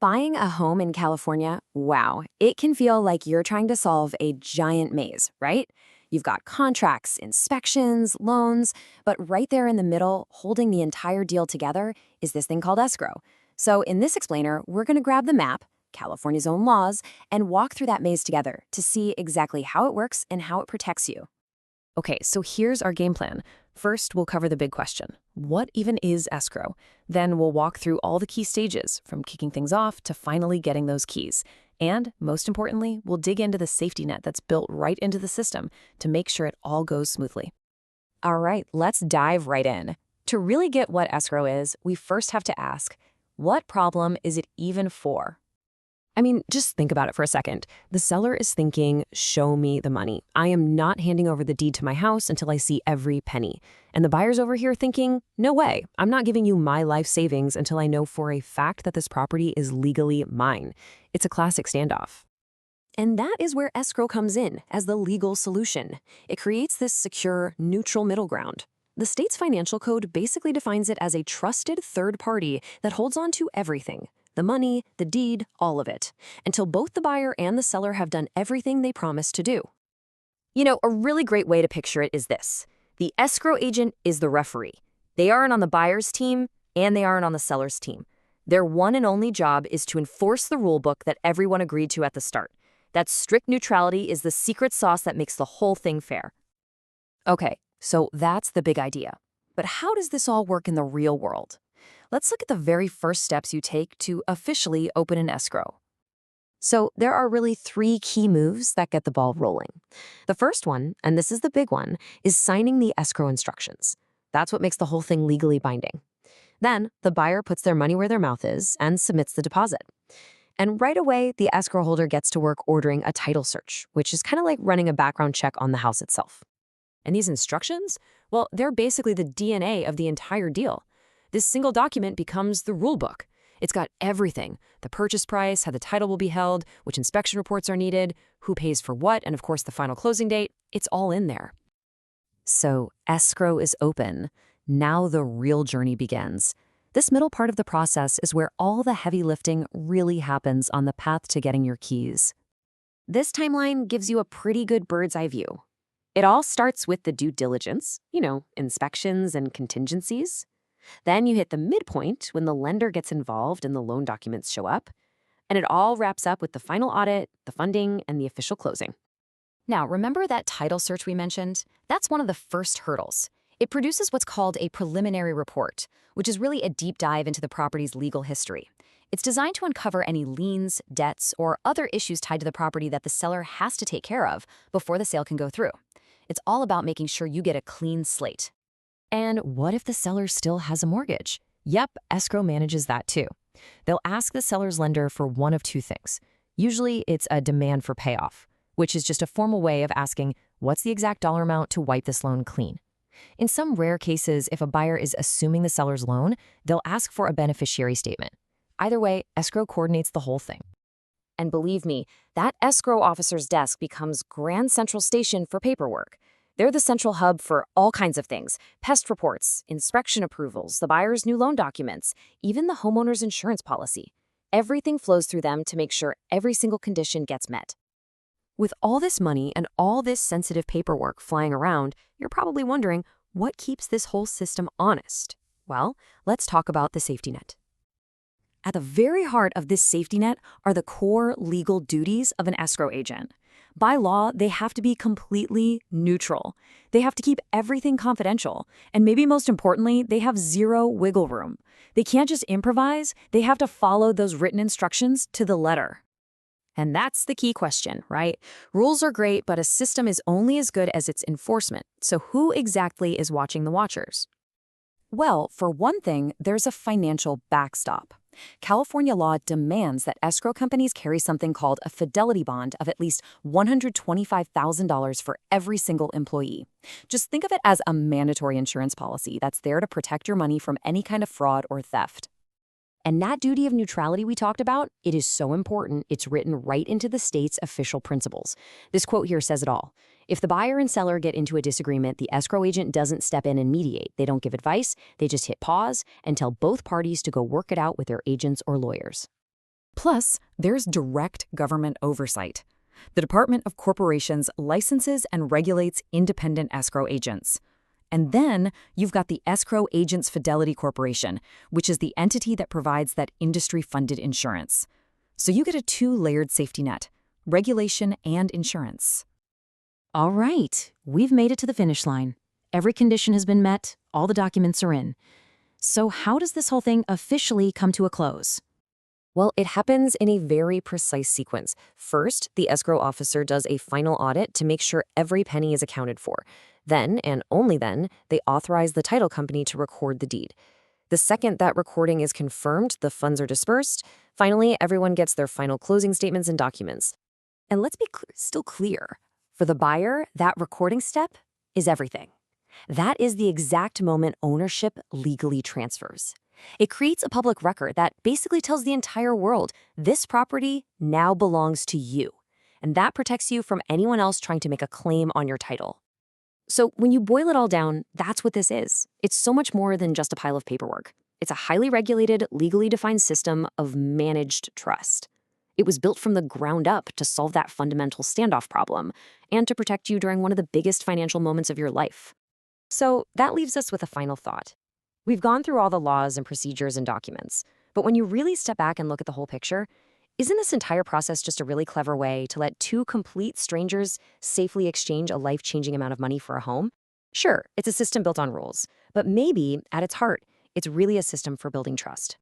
Buying a home in California, wow, it can feel like you're trying to solve a giant maze, right? You've got contracts, inspections, loans, but right there in the middle, holding the entire deal together, is this thing called escrow. So in this explainer, we're going to grab the map, California's own laws, and walk through that maze together to see exactly how it works and how it protects you. Okay, so here's our game plan. First, we'll cover the big question. What even is escrow? Then we'll walk through all the key stages, from kicking things off to finally getting those keys. And, most importantly, we'll dig into the safety net that's built right into the system to make sure it all goes smoothly. All right, let's dive right in. To really get what escrow is, we first have to ask, what problem is it even for? I mean, just think about it for a second. The seller is thinking, show me the money. I am not handing over the deed to my house until I see every penny. And the buyer's over here thinking, no way, I'm not giving you my life savings until I know for a fact that this property is legally mine. It's a classic standoff. And that is where escrow comes in as the legal solution. It creates this secure, neutral middle ground. The state's financial code basically defines it as a trusted third party that holds on to everything. The money, the deed, all of it, until both the buyer and the seller have done everything they promised to do. You know, a really great way to picture it is this. The escrow agent is the referee. They aren't on the buyer's team, and they aren't on the seller's team. Their one and only job is to enforce the rule book that everyone agreed to at the start. That strict neutrality is the secret sauce that makes the whole thing fair. Okay, so that's the big idea. But how does this all work in the real world? Let's look at the very first steps you take to officially open an escrow. So there are really three key moves that get the ball rolling. The first one, and this is the big one, is signing the escrow instructions. That's what makes the whole thing legally binding. Then the buyer puts their money where their mouth is and submits the deposit. And right away, the escrow holder gets to work ordering a title search, which is kind of like running a background check on the house itself. And these instructions, well, they're basically the DNA of the entire deal. This single document becomes the rule book. It's got everything: the purchase price, how the title will be held, which inspection reports are needed, who pays for what, and of course the final closing date. It's all in there. So escrow is open. Now the real journey begins. This middle part of the process is where all the heavy lifting really happens on the path to getting your keys. This timeline gives you a pretty good bird's eye view. It all starts with the due diligence, inspections and contingencies. Then you hit the midpoint when the lender gets involved and the loan documents show up. And it all wraps up with the final audit, the funding, and the official closing. Now, remember that title search we mentioned? That's one of the first hurdles. It produces what's called a preliminary report, which is really a deep dive into the property's legal history. It's designed to uncover any liens, debts, or other issues tied to the property that the seller has to take care of before the sale can go through. It's all about making sure you get a clean slate. And what if the seller still has a mortgage? Yep, escrow manages that too. They'll ask the seller's lender for one of two things. Usually it's a demand for payoff, which is just a formal way of asking, what's the exact dollar amount to wipe this loan clean? In some rare cases, if a buyer is assuming the seller's loan, they'll ask for a beneficiary statement. Either way, escrow coordinates the whole thing. And believe me, that escrow officer's desk becomes Grand Central Station for paperwork. They're the central hub for all kinds of things: pest reports, inspection approvals, the buyer's new loan documents, even the homeowner's insurance policy. Everything flows through them to make sure every single condition gets met. With all this money and all this sensitive paperwork flying around, you're probably wondering, what keeps this whole system honest? Well, let's talk about the safety net. At the very heart of this safety net are the core legal duties of an escrow agent. By law, they have to be completely neutral. They have to keep everything confidential. And maybe most importantly, they have zero wiggle room. They can't just improvise. They have to follow those written instructions to the letter. And that's the key question, right? Rules are great, but a system is only as good as its enforcement. So who exactly is watching the watchers? Well, for one thing, there's a financial backstop. California law demands that escrow companies carry something called a fidelity bond of at least $125,000 for every single employee. Just think of it as a mandatory insurance policy that's there to protect your money from any kind of fraud or theft. And that duty of neutrality we talked about, it is so important, it's written right into the state's official principles. This quote here says it all. If the buyer and seller get into a disagreement, the escrow agent doesn't step in and mediate. They don't give advice, they just hit pause and tell both parties to go work it out with their agents or lawyers. Plus, there's direct government oversight. The Department of Corporations licenses and regulates independent escrow agents. And then you've got the Escrow Agents Fidelity Corporation, which is the entity that provides that industry-funded insurance. So you get a two-layered safety net: regulation and insurance. All right, we've made it to the finish line. Every condition has been met, all the documents are in. So how does this whole thing officially come to a close? Well, it happens in a very precise sequence. First, the escrow officer does a final audit to make sure every penny is accounted for. Then, and only then, they authorize the title company to record the deed. The second that recording is confirmed, the funds are dispersed. Finally, everyone gets their final closing statements and documents. And let's be still clear. For the buyer, that recording step is everything. That is the exact moment ownership legally transfers. It creates a public record that basically tells the entire world this property now belongs to you, and that protects you from anyone else trying to make a claim on your title. So when you boil it all down, that's what this is. It's so much more than just a pile of paperwork. It's a highly regulated, legally defined system of managed trust. It was built from the ground up to solve that fundamental standoff problem and to protect you during one of the biggest financial moments of your life. So that leaves us with a final thought. We've gone through all the laws and procedures and documents, but when you really step back and look at the whole picture, isn't this entire process just a really clever way to let two complete strangers safely exchange a life-changing amount of money for a home? Sure, it's a system built on rules, but maybe, at its heart, it's really a system for building trust.